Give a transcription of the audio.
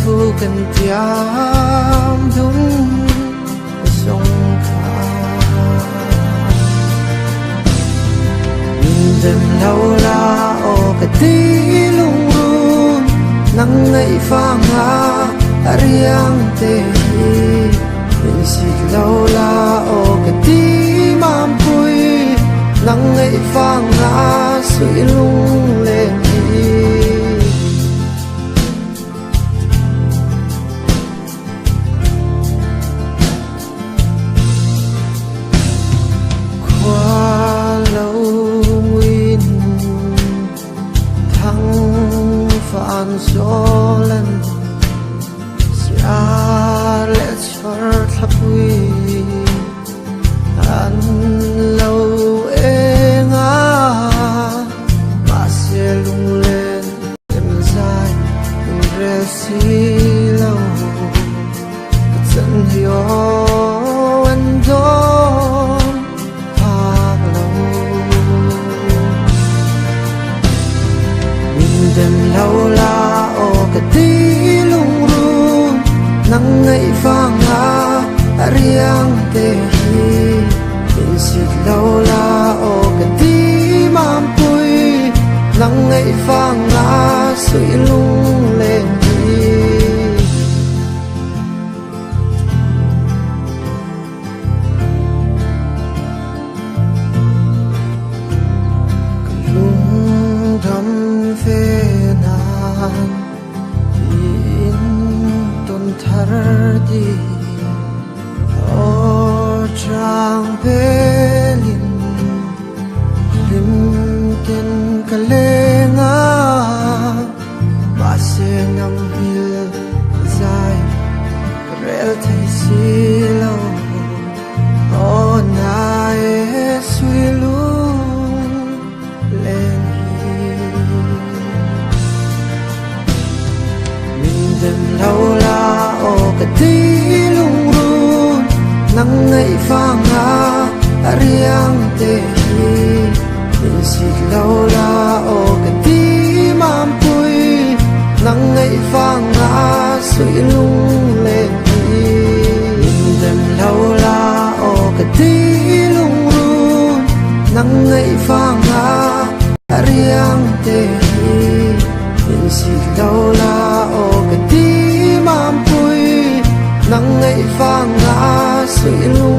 thu cần tiam đúng sông khá nhìn đêm lâu la o cái tí lung run nắng ngày phang ha riang te nhìn xịt lâu la o cái tí mam pui nắng ngày phang ha suy lung lên gió lên xa lệ chót thấp huy ăn lâu ê ngã mà xe lung lên em dài em rê xí lâu cái chân hiếu anh đón thác lâu nhìn đêm lâu la cái tí lung run nắng ngày phang ha riang te hi in xịt lâu la o cái tí mam pui nắng ngày phang ha suy lung lên hi lung đắm phê nan thar di o chang pelin lim ken kalenga ba se ngam hil zai rel thai si lo o na e sui lung len hi min dem lâu la cái tí lung run nắng ngày phang ha riang te hi in xịt lâu la o cái tí mam pui nắng ngày phang ha suy lung lên hi in đêm lâu la o cái tí lung run nắng ngày phang ha riang te hi in xịt lâu la o cái tí mam pui nắng ngày phang ha suy lung